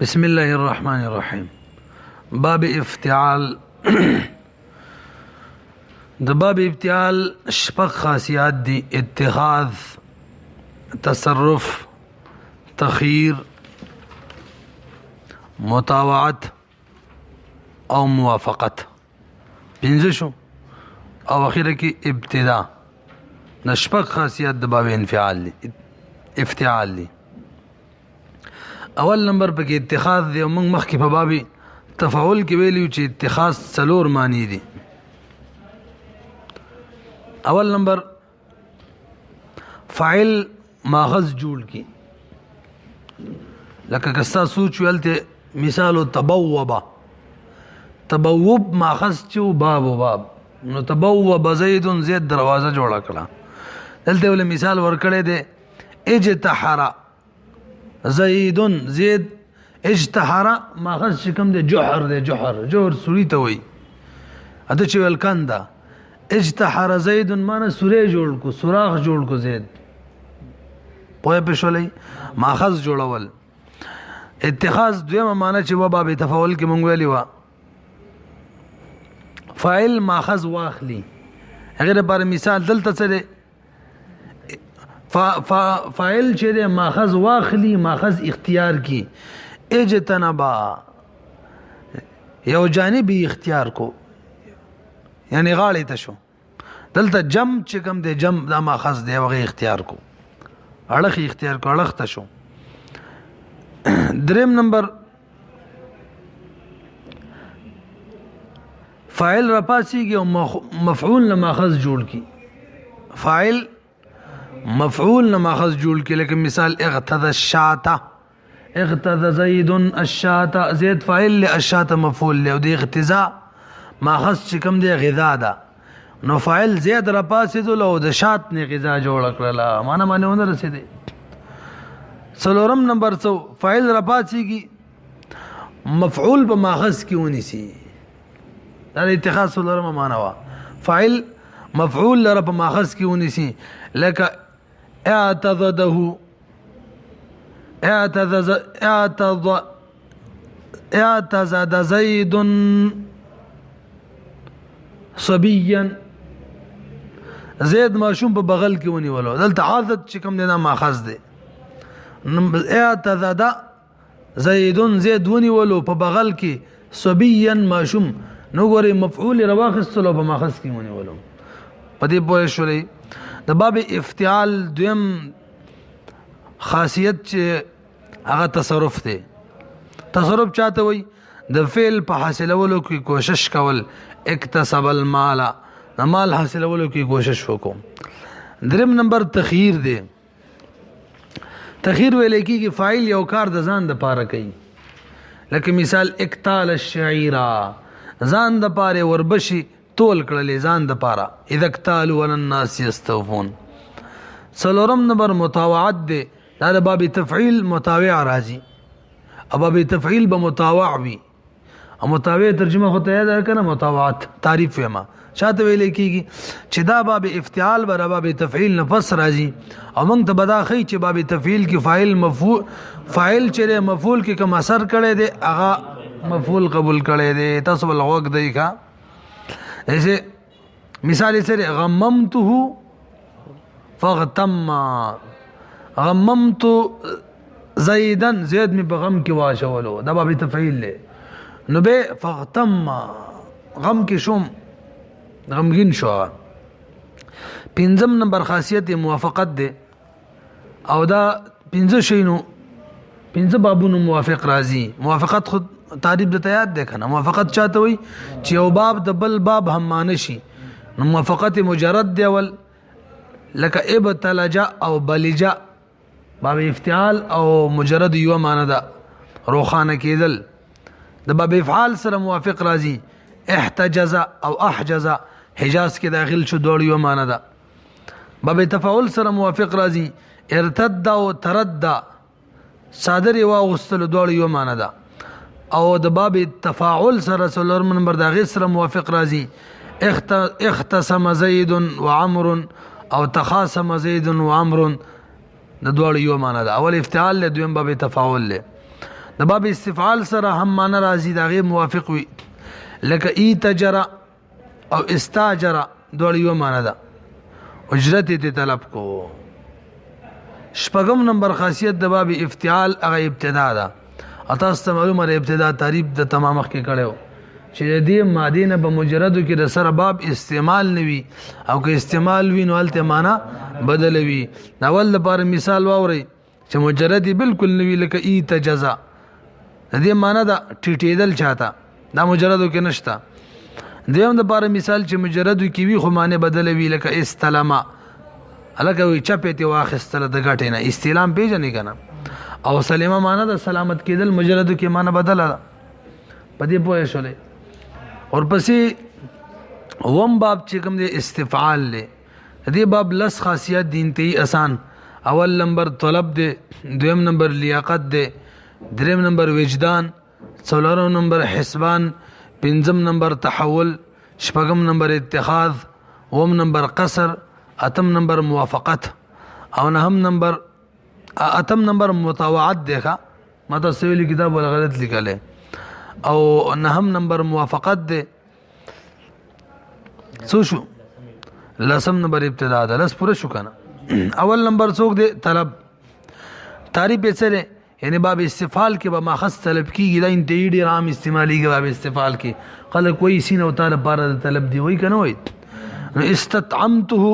بسم الله الرحمن الرحيم. باب افتعال. د باب افتعال شپږ خاصیات دي: اتخاذ، تصرف، تخیر، مطاوعت او موافقت. پنځه شو او اخیره کې ابتدا. د شپږ خاصیات د باب افتعال دي. اول نمبر پکې اتخاذ دی. موږ مخکې په باب تفاعل کې ویلو چې اتخاذ څلور معنی دي. اول نمبر فاعل ماخذ جوړ کی، لکه کستا سوچ ویلته مثال تبوبا. تبوب ماخذ چې باب و باب، نو تبوب زید زید دروازه جوړه کړه. دلته ول مثال ورکړی دی اجتحر زید زید. اجتحر ماخذ چې کوم دی جوهر دی. جوهر سوری ته وای اته چې ول کنده. اجتحر زید معنی سوری جوړ کو، سوراخ جوړ کو زید. پوهه پښولې ماخذ جوړول. اتخاذ دویمه معنی چې و باب تفاعل کې مونږ ویلی و فاعل ماخذ واخلی. هغه لپاره مثال دلته څه دی؟ فاعل چې دی ماخذ واخلی، ماخذ اختیار کی. اجتنبا یو جانبی اختیار کو، یعنی غاړې ته شو. دلته جم چې کوم دی جم دا ماخذ دی، هغه اختیار کو، اړخ اختیار کو، اړخ ته شو. دریم نمبر فاعل راپاسیږي او مفعول نه ماخذ جوړ کی. فاعل مفعول نه ماخذ جوړ کی، لکه مثال اغتذى الشاة. اغتذى زید الشاة. زید فاعل له، الشاة مفعول له. او د اغتذاء ماخذ چې کوم دی غذا ده، نو فاعل زید راپاسېدل او د شات نه غذا جوړ کړله. معنی ونه رسېدی. څلورم نمبر څو فاعل راپاسېږي مفعول په ماخذ کې ونیسي. دا د اتخاذ څلورمه معنی وه. فاعل مفعول لره په ماخذ کې ونیسي، لکه اعتذده. اعتذد زید صبيا. زید ماشوم په بغل کې ونیولو. دلته عادت چې کوم دی دا ماخذ دی. اعتذد زید زید ونیولو په بغل کې، صبيا ماشوم. نو ګورې مفعول رواخستلو په ماخذ کې ونیولو. په دې پوه شولې. د باب افتعال دویم خاصیت چې هغه تصرف دی. تصرف چاته وای؟ د فعل په حاصلولو کې کوشش کول. اکتسب المال، د مال حاصلولو کې کوشش وکړو. دریم نمبر تخیر دی. تخیر ویل کېږي فاعل یو کار د ځان د پاره کوي، لکه مثال اکتال الشعيرا. ځان د پاره وربشي تول کړلې، ځان د پاره. اذا اکتالوا والناس يستوفون. څلورم نمبر مطاوعت دی. دا د باب تفعیل مطاوع راځي. باب تفعیل به مطاوع وي. او مطاوع ترجمه خو ته یاد کنه مطاوعت تعریف ویما شاته ویل کیږي چې دا باب افتعال بر باب تفعیل نفس راځي. او موږ ته بدا خی چې باب تفعیل کې فاعل مفعول، فاعل چې مفعول کې کوم اثر کړي دی هغه مفعول قبول کړي دی. تاسو بل وګ دی کا ایسے مثال سره غممته فغتم. غممت زیدن، زید می بغم کې واچولو. دا باب تفعیل له. نو به فغتم غم کې شوم، غمگین شو. پنځم نمبر خاصیت موافقت دی. او دا پنځه شینو پنځه بابونو موافق راځي. موافقت خود تعریف د یاد دی کنه. موافقت چاته وي؟ چې یو باب د بل باب هم معنی شي. نو موافقت مجرد دی. ول لکه ابتلجا او بلجا. باب افتعال او مجرد یو معنی ده، روخانه کېدل. د باب افعال سره موافق راځي. احتجز او احجز، حجاز کې داخل شو، دوړ یو معنی ده. باب تفاعل سره موافق راځي. ارتد او ترد، صادر واغستل، دوړ یو معنی ده. او د باب تفاعل سره څلورم نمبر د غیر سره موافق راځي. اختصم زید وعمر او تخاصم زید وعمر. د دوړ یو معنی ده. اول افتعال له، دویم باب تفاعل له. د باب استفعال سره هم معنا راځي دا غي موافق وي لکه ایتجر او استاجر دوړ یو معنا ده اجرت ته طلب کو شپږم نمبر خاصیت د باب افتعال هغه ابتدا ده تاسو معلومه ده ابتدا تعریف د تمام مخ کې کړو چې دې ماده نه به مجردو کې د سره باب استعمال نوي او که استعمال وي نو الته معنا بدلوي دا ول لپاره مثال واوري چې مجرد بالکل نوي لکه ایتجزا دې معنا دا ټیټېدل چاته دا مجردو کې نشتا دیم د لپاره مثال چې مجردو کې وي خو معنی بدلوي لکه استلما الکه وي چپېته واخستله د غټې نه استلام پیژنې کنه او سلمہ معنا د سلامت کېدل مجردو کې معنا بدله پدې پوهې شولې اور پسې وم باب چې کوم دی استفعال له دې باب لس خاصیت دین ته آسان اول نمبر طلب دی دویم نمبر لیاقت دی دریم نمبر وجدان څلورم نمبر حسبان پنځم نمبر تحول شپږم نمبر اتخاذ اوم نمبر قصر اتم نمبر موافقت او نهم نمبر اتم نمبر متواعد دیکھا ماته سویلی کتاب ولا غلط لیکل ہے او نهم نمبر موافقت دے سو شو لسم نمبر ابتدا ده لس پورا شو کنه اول نمبر څوک دے طلب تعریف یې سره یعنی باب استفعال کې به ماخذ طلب کیږي دا انتهایی ډیر عام استعمالي کې باب استفعال کې خلک کوئی سین او تعالی بار طلب دی وای کنه وای استطعمته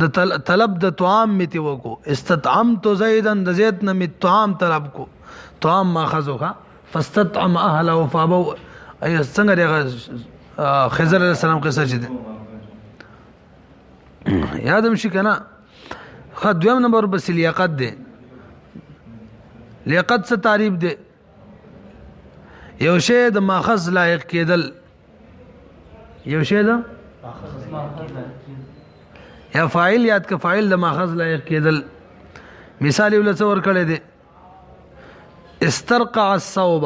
د طلب د طعام میته وکو استطعمت زیدا د زید نه می طعام طلب کو طعام ماخذ وکا فاستطعم اهله وفابو اي څنګه د خضر علیہ السلام قصه چي یادم شي کنه خد دویم نمبر بس لیاقت ده لیاقت څه تعریف ده یو شی د ماخذ لایق کېدل یو شی د یا فاعل یاد ک فاعل د ماخذ لایق کېدل مثال یو لڅ ور کړی دی استرقع الثوب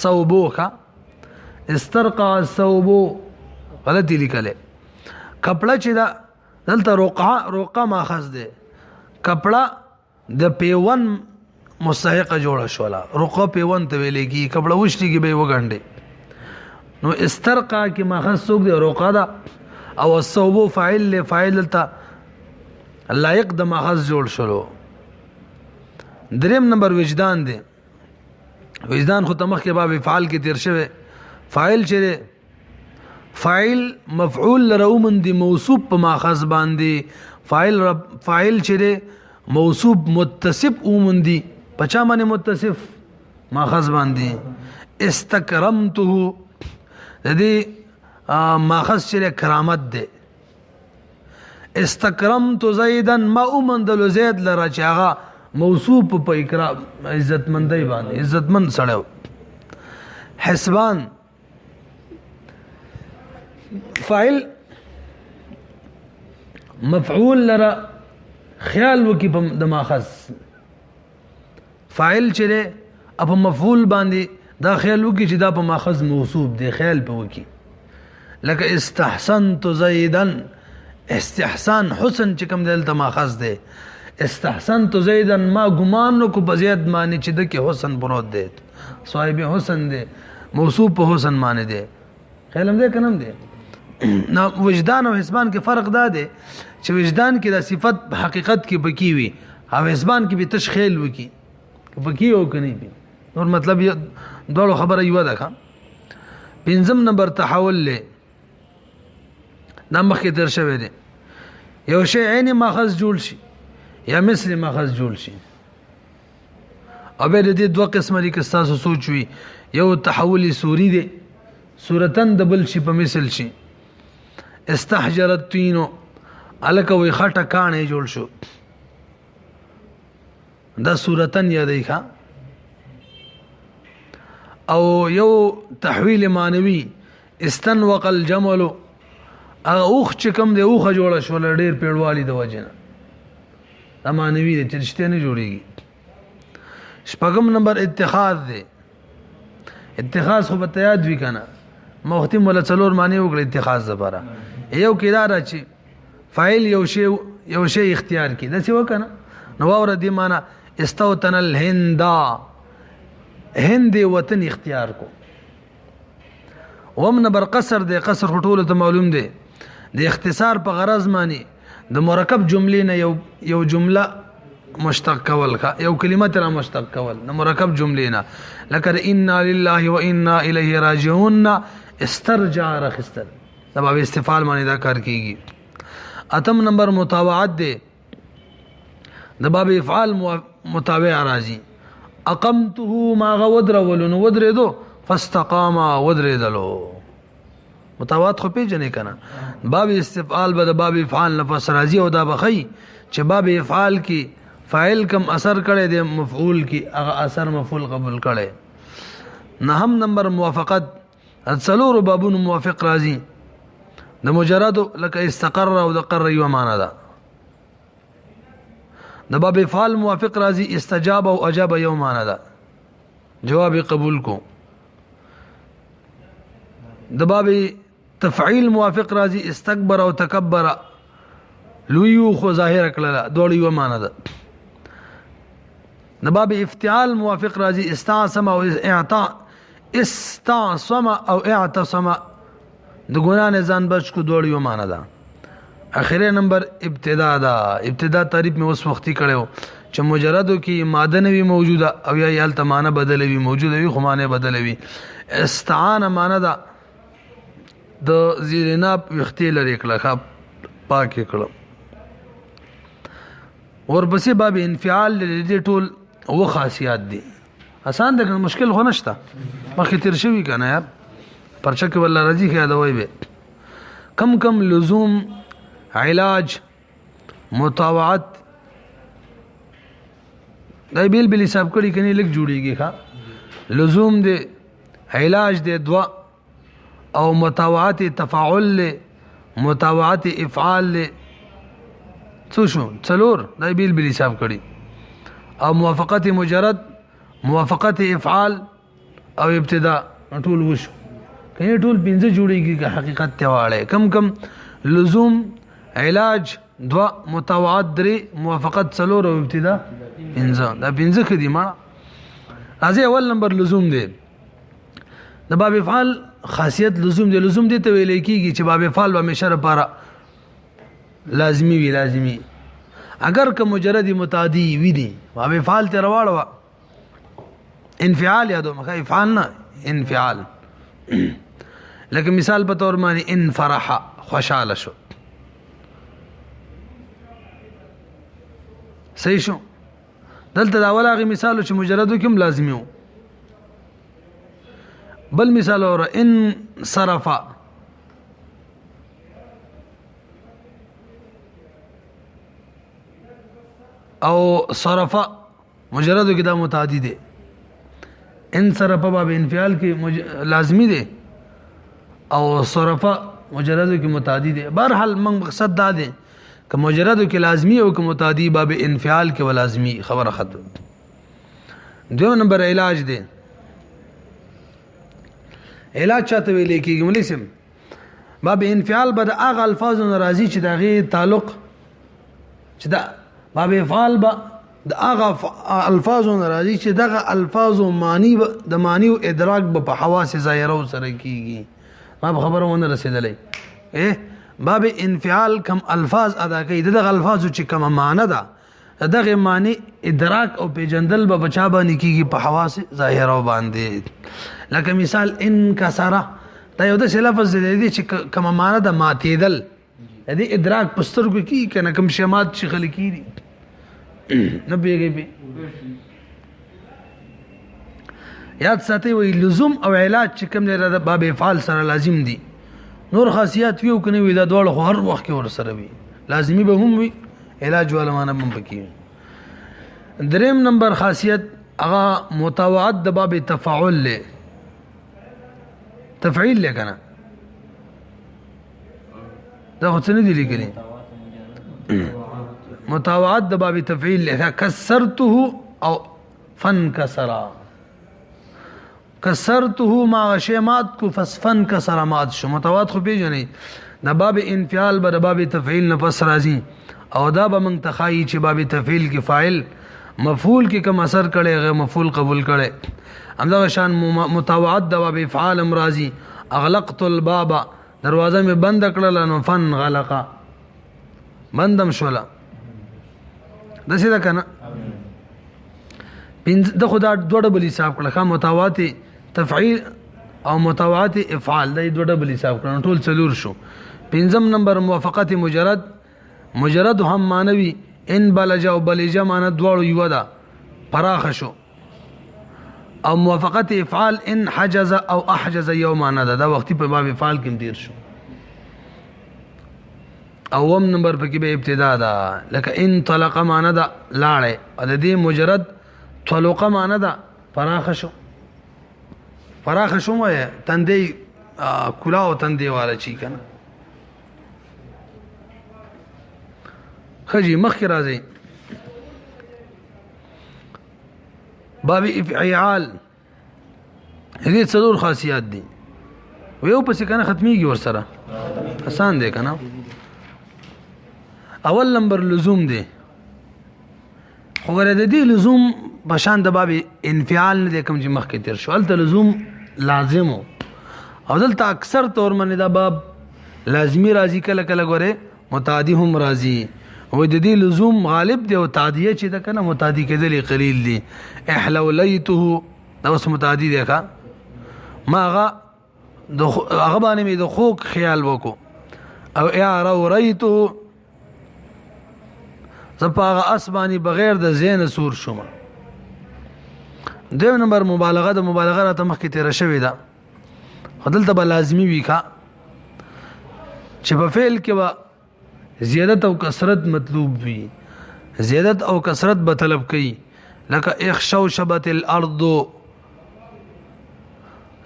ثوبوکا استرقع الثوب غلطی لیکله کپڑا چې دا دلته روقه ماخذ دی کپڑا د پیون مستحق جوړه شولا روقه پیون ته ویلې کی کپڑا وشتي کې به وګنډي نو استرقع کې ماخذ څوک دی روقه دا او الثوب فاعل له فاعل ته لایق د ماخذ جوړ شلو دریم نمبر وجدان دی وجدان خو تمخ کې باب فعال کې تیر شوی فاعل چې فاعل مفعول لرومن دی موصوف په ماخذ باندې فاعل چې موصوف متصف اومن دی پچا باندې متصف ماخذ باندې استکرمته د دې ماخذ چې کرامت دی استکرمت زیدا ما اومندل زید لره چې هغه موصوف په اکرام عزتمندۍ باندې عزتمند سره حسبان فاعل مفعول لره خیال وکي د ماخذ فاعل چې په مفعول باندې دا خیال وکي چې دا په ماخذ موصوف دی خیال په وکي لکه استحسنت زیدا استحسان حسن چې کوم دلته ماخذ دی استحسنت زیدا ما ګمان کو په زید معنی چې د کې حسن پروت دی صاحب حسن دی موصوف په حسن معنی دی خیال هم دی کنم دی نو وجدان او حسبان کې فرق دا دی چې وجدان کې د صفت حقیقت کې بکی وي او حسبان کې به تشخیل وکي بکی او کني نور مطلب دوه خبره یو ده ښا پنځم نمبر تحول له نام مخکې تر شوی دی یو شی عین ماخذ جوړ شي یا مثل ماخذ جوړ شي او به د دې دوه قسمه دي که تاسو سوچ وي یو تحول سوری دی صورتن د بل شي په مثل شي استحجرت تینو الکه وي خټه کانه جوړ شو دا صورتن یادای ښا او یو تحویل مانوي استنوق الجمل اوخ چې کوم دی اوخه جوړه شو ډیر پیړوالی د وجنه دا مانوي دی چې رښتیا نه جوړیږي شپږم نمبر اتخاذ دی اتخاذ خو به یاد وی کنه مختم ولا څلور معنی وکړي اتخاذ زبره یو کیدار چې فاعل یو شی اختیار کی دا څه وکنه نو اور دی معنا استوتن الهندا هند وطن اختیار کو. وم نمبر قصر دی. قصر ټولو ته معلوم دی د اختصار په غرض معنی د مرکب جملې نه یو جمله مشتق کول، یو کلمه تر مشتق کول د مرکب جملې نه، لکه انا لله و انا الیه راجعون استرجع رخصتل د باب استفعال معنی دا کار کیږي. اتم نمبر متابعت دی د باب افعال متابع راځي. اقمته ما غودرولن ودریدو فاستقام ودریدلو. متابعت خو پیژنې کنه. باب استفعال به د باب افعال لفظ راځي او دا بخی چې باب افعال کی فاعل کم اثر کړي د مفعول کی هغه اثر مفعول قبول کړي. نهم نمبر موافقت. څلور بابونو موافق راځي د مجرد لکه استقر او د قر یو معنا ده. د باب افعال موافق راځي استجاب او اجاب یو معنا ده، جواب قبول کو. د باب تفعیل موافق راځي استکبر او تکبر، لویو خو ظاهر کړل دوړ یو معنا ده. د باب افتعال موافق راځي استعصم او اعطاء، استعصم او اعتصم د ګنا نه ځان بچ کو دوړ یو معنا ده. اخیری نمبر ابتدا ده. ابتدا تعریف میں اس وقتی کړو چې مجردو کې ماده نوی موجوده او یا یال تمانه بدلوي موجوده وي خمانه بدلوي. استعان معنا ده د زیرنا وختي لري کړه پاک کړه. ورپسې باب انفعال لري ټول او خاصیات دي. آسان ده مشکل خو نشته مخکې تیر شوی کنه یار پرچا کې والله راځي خیا دا وای به کم کم لزوم علاج متابعت دا بیل بل حساب کړي کني لګ جوړيږي ښا. لزوم دے علاج دے دوا او متابعت تفاعل لے متابعت افعال لے څو شو څلور دا بیل بل حساب کړي. او موافقت مجرد موافقت افعال او ابتدا ټول وشو کني ټول پنځه جوړيږي که حقیقت ته واړې. کم کم لزوم علاج دوا متابعت درې موافقت څلور او ابتدا پنځه. دا پنځه کدي ما راځي. اول نمبر لزوم دی د باب افعال خاصیت لزوم دی. لزوم دی ته ویل کیږي چې باب افعال همیشه لپاره لازمی وی لازمی اگر که مجرد متعدی وی دي باب افعال ته رواړه انفعال یادو مخه افعال نه انفعال. لکه مثال په تور باندې ان فرح خوشاله شو صحیح شو. دلته دا اول هغه مثال چې مجردو کوم لازمي وو. بل مثال اور ان صرف او صرف مجردو کې دا متعدی دي. ان صرف باب انفعال کې لازمی دي او صرف مجردو کې متعدی دي. بهرحال مقصد دا دی که مجردو کې لازمی او که متعدی باب انفعال کې ولازمی خبر ختم. دو نمبر علاج دی. علاج چاته ویل کېږي مولوی سم باب انفعال بد هغه الفاظ ناراضي چې دغه تعلق چې دا باب افعال با د هغه الفاظ ناراضي چې دغه الفاظ او معنی د معنی او ادراک په حواس ظاهره سره کیږي. ما خبرونه رسیدلې باب انفعال کم الفاظ ادا کوي دغه الفاظ چې کوم معنی ده دغه معنی ادراک او پیجندل به بچا باندې کیږي په حواس ظاهره باندې. لکه مثال ان کسره دا یو د لفظ دی چې کوم معنی ده ماتیدل دې ادراک پستر کو کی کنه کوم شمات چې خلکی دي نه بیږي به یاد ساتي وي. لزوم او علاج چې کوم دی د باب افعال سره لازم دي. نور خاصیات یو کنه وي دا ډول هر وخت کې ور سره وي لازمی به هم وي علاج ولا معنا هم پکې. دریم نمبر خاصیت هغه متابعت د باب تفاعل له تفعیل له کنه دا خو څه نه دي لیکلي. متابعت د باب تفعیل له کسرته او فن کسرا کسرته ما غشمات کو فسفن کسرمات شو. متابعت خو پیژنې د باب انفعال به د باب تفعیل نه پس راځي او دا به من تخایي چې باب تفعیل کې فاعل مفعول کې کوم اثر کړي غیر مفعول قبول کړي همدغه شان متابعت د باب افعال امراضی اغلقت الباب دروازه می بند کړل نو فن غلقا بندم شولا د څه ده کنه د خدا دوه ډبل حساب کړه متابعت تفعیل او متابعت افعال د دوه ډبل حساب کړه ټول څلور شو پنځم نمبر موافقت مجرد هم مانوي ان بلج او بلج معنا دواړو یو ده فراخ شو او موافقت افعال ان حجز او احجز یو معنا ده دا وختي په باب افعال کې تیر شو اوم نمبر په کې به ابتدا ده لکه ان طلق معنا ده لاړې او د دې مجرد طلق معنا ده فراخ شو مې تندې کلا او تندې والا چی کنه خجی مخی راځي باب افعال دې څلور خاصیات دي یو پسې کنه ختميږي ور سره آسان دی کنه اول نمبر لزوم دی خو غره د دې لزوم بشان د باب انفعال نه کوم چې مخکې تیر شو الته لزوم لازم او دلته اکثر طور باندې دا باب لازمی راځي کله کله غره متعدی هم راځي و د دې لزوم غالب دی او تعدیه چې دا کنه متعدی کېدل قلیل دي احلولیته دا اوس متعدی دی ښا ما هغه باندې مې د خوک خیال وکړو او اعروريته زپاغه اسبانی بغیر د زین سور شوم دویم نمبر مبالغه د مبالغه را ته مخکې تیر شوی دا خدلته به لازمی وی ښا چې په فعل کې به زیادت او کثرت مطلوب وي زیادت او کثرت به طلب کوي لکه اخشو شبت الارض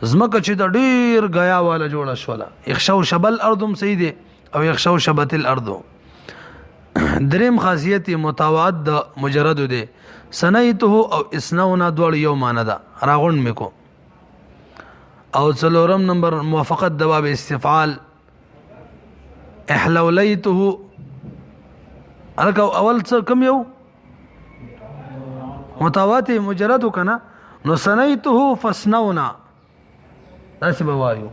زمکه چې د ډیر غیا والا جوړه شوله اخشو شبل ارضم صحیح دی او اخشو شبت الارض دریم خاصیت متاوعد د مجرد دی سنیته او اسنونا دوړ یو معنی ده راغون میکو او څلورم نمبر موافقت د باب استفعال احلولیته الکه اول څه کم یو متاوات مجرد کنا نو سنیته فسنونا داسې به وایو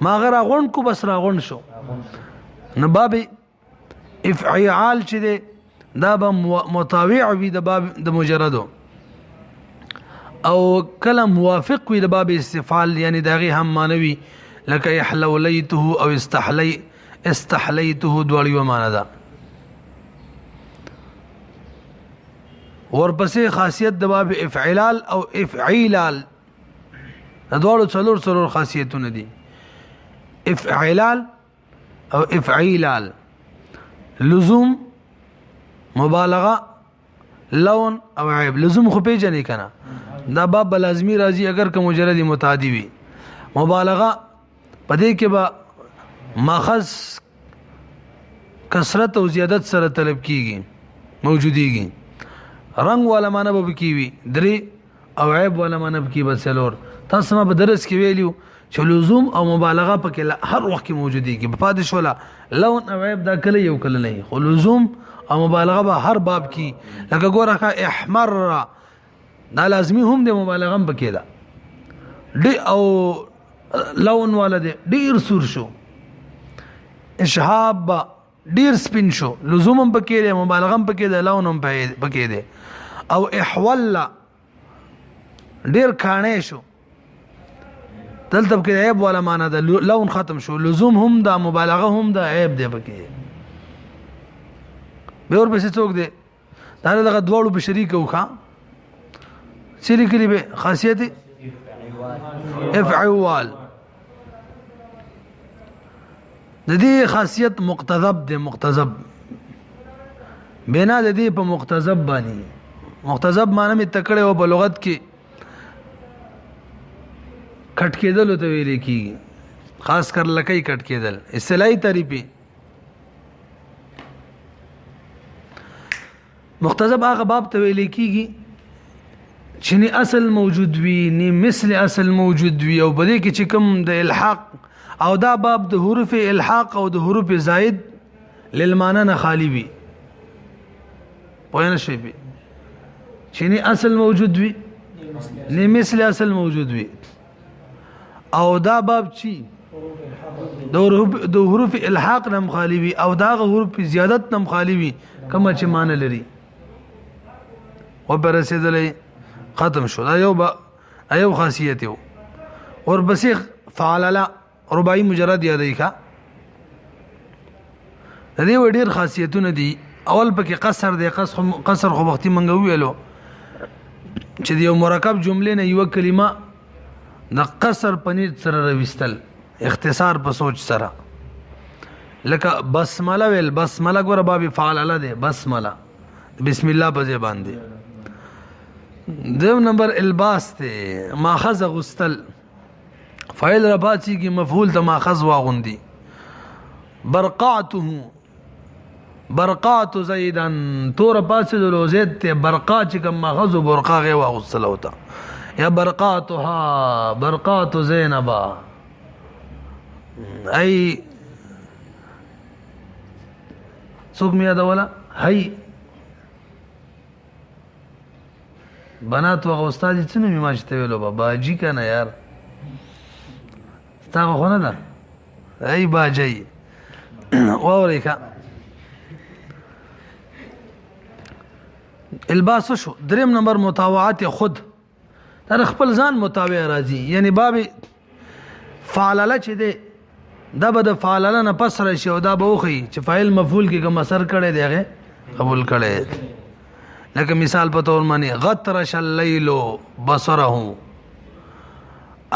ما غره غون کو بس را غون شو نو باب افعال چې دی دا به مطاوع وي د باب د مجردو او کله موافق وي د باب استفعال یعنی داغي هم مانوي لکه احلولیته او استحلیته دوړ یو معنا ده ورپسې خاصیت د باب افعلال او افعیلال دوړو څلور خاصیتونه دي افعلال او افعیلال لزوم مبالغه لون او عیب لزوم خو پیژنې کنه دا باب لازمی راځي اگر که مجرد متعدی وي مبالغه پدې کې به ماخذ کثرت او زیادت سره طلب کیږي موجوديږي رنگ والا معنی به کیوي درې او عیب والا معنی به کی بسلور تاسو ما په درس کې ویلو چې لزوم او مبالغه پکې هر وخت کې موجوديږي په پادش ولا لون او عیب دا کله یو کله نه خو لزوم او مبالغه به هر باب کې لکه ګوره احمر دا لازمی هم د مبالغه هم پکې ده ډي او لون والا دی ډیر سور شو اشهاب ډیر سپین شو لزوم هم پکې ده مبالغه هم پکې ده لون هم پکې ده او احول ډیر کانه شو دلته کې عیب والا معنا ده لون ختم شو لزوم هم ده مبالغه هم ده عیب ده پکې به اور پسې څوک ده دا دغه دواړو په شریک وکړه سری کلی به خاصیت افعوال د دې خاصیت مقتضب ده مقتضب بنا د دې په مقتضب باندې مقتضب معنی می تکړه او په لغت کې کټ کېدل ته ویل کیږي خاص کر لکې کټ کېدل اصطلاحي تعریفي مقتضب هغه باب ته ویل کیږي چې نه اصل موجود وي نه مثل اصل موجود وي او بلې کې چې کوم د الحاق او دا باب د حروف الحاق او د حروف زائد للمعنى نه خالی وي پوه نه شي چې نه اصل موجود وي نه مثل اصل موجود وي او دا باب چی د حروف الحاق نم خالی وي او دا حروف زیادت نم خالی وي کوم چې معنی لري و برسېدلې ختم شو دا یو خاصیت یو ورپسې فعللا رباعي مجرد یادې کا د دې ډېر خاصیتونه دي اول پکې قصر دی قصر خو وختي منګو ویلو چې یو مرکب جملې نه یو کلمه د قصر پنځ سره رويستل اختصار په سوچ سره لکه بسمله ویل بسمله ګور باب فعللا دی بسمله بسم الله په ځای باندې دو نمبر الباس ته ماخذ غستل فاعل رباطی کی مفعول ته ماخذ واغوندي برقات زیدن تور پاسه د زید ته برقا چې کوم ماخذ برقا غي واغستل وتا یا برقات زینبا ای څوک مې دا ولا هي بنات و استاد څه نه ماشته ویلو بابا جی کنه یار تا خو نه ده ای باجی وریکا الباس شو دریم نمبر متابعت خود تر خپل ځان متابع راځي یعنی باب فعلله چې ده دا به د فعلله نه پس راشي او دا به وخی چې فاعل مفعول کې کوم اثر کړي دیغه قبول کړي لکه مثال په تور معنی غطرش الليل بصره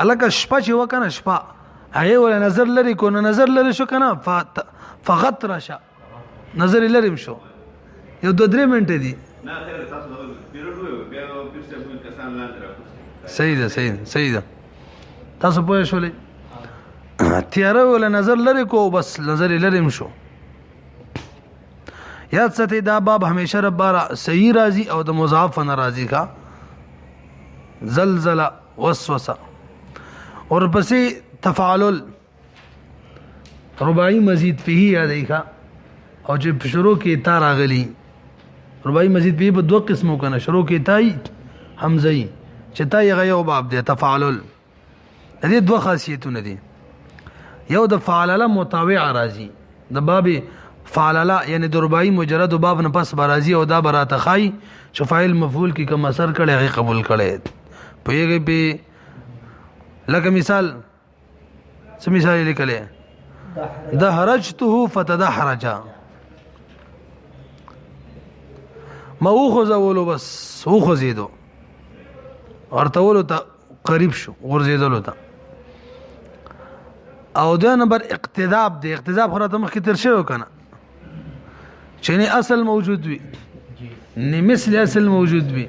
الک شپه چې وکنه شپه هغه ول نظر لري کو نظر لري شو کنه فغطرش نظر لري شو یو 2-3 منټه دي صحیح ده تاسو پوه شولې تیاره ول نظر لري کو بس نظر لري شو یاد ساتي دا باب همیشه ربارا صحیح راضی او د مضاعف ناراضی کا زلزلہ وسوسه اور پسې تفاعل رباعی مزید فيه یادې کا او چې شروع کې تا راغلی رباعی مزید فيه په دوه قسمو کنه شروع کې تای حمزه چې تا یې یو باب دی تفاعل دې دوه خاصیتونه دي یو د فعلله متابع راضی د باب فعللا یعنی د رباعي مجرد باب نه پس برازي او دا براته خای چې فاعل مفعول کی کوم اثر کړي هغه قبول کړي په یوه په لکه مثال څه مثال لیکلې دحرجته فتدحرج ما وخذولو بس وخذیدو ورته ولو ته قریب شو ورزیدلو ته او دا نمبر اقتداب دی اقتداب خو راته مخکې تر شوی کنه چې نه اصل موجود وي نه مثل اصل موجود وي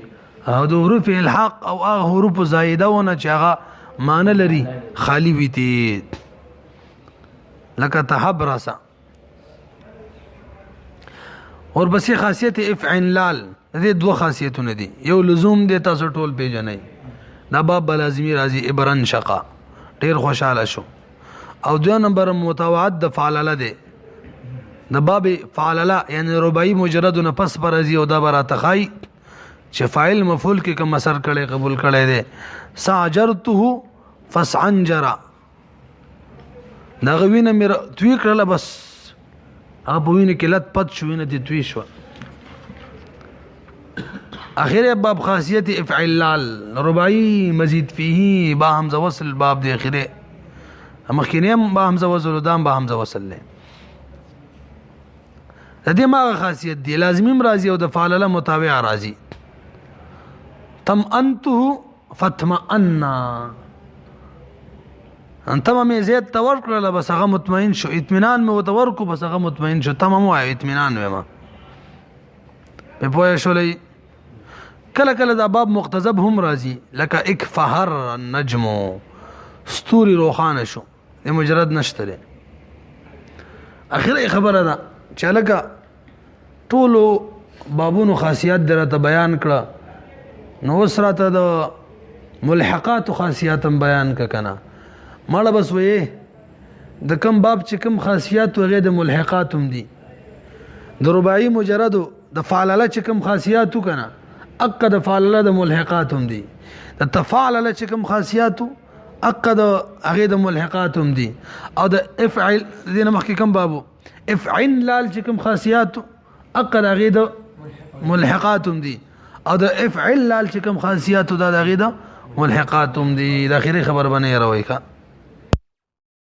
او د حروف الحاق او هغه حروف زائده ونه چې هغه معنی لري خالی وي دي لکه تحبرسا اور بسې خاصیت افعلال دې دوه خاصیتونه دي یو لزوم دي تاسو ټول پیژنئ دا باب لازمي راځي ابرن شقا ډیر خوشاله شو او دو نمبر متوعد د فعلله ده د باب فعلله یعنی رباعي مجرد نه پس پر ازي او دا برا تخای چې فاعل مفعول کې کوم اثر کړي قبول کړي ده ساجرته فسعنجر دا غوینه مې توی کړل بس هغه په وینه کې لټ پد شو وینه دي توی شو اخر باب خاصیت افعلال رباعي مزید فيه با همزه وصل باب دی اخره مخکینیم با همزه وصل دام با همزه وصل له د دې ما خاصیت دی لازمیم راضی او د فعلله متابع راضی تم انته فتمئن انت ما زید تور کړل بس هغه مطمئن شو اطمینان مې وتور کو بس هغه مطمئن شو تمام وای اطمینان وې په پوهه شولې کله کله دا باب مقتضب هم راضی لکه اکفهر النجم ستوري روخانه شو مجرد نشته اخره خبره ده چې لکه ټولو بابونو خاصیات درته بیان کړه نو وسراته د ملحقات خاصیات هم بیان کنه ماړه بس وې د کم باب چې کم خاصیات وغه د ملحقات هم دي د رباعي مجرد د فعلله چې کم خاصیات کنه اقد فعل د ملحقات هم دي د تفاعل چې کوم خاصیات اقد هغه د ملحقات هم دي او د افعل دینه مخکې کوم بابو افعل لال چې کوم خاصیات اقد هغه د ملحقات هم دي او د افعل لال چې کوم خاصیات د هغه د ملحقات هم دي د اخیری خبر باندې راوي کا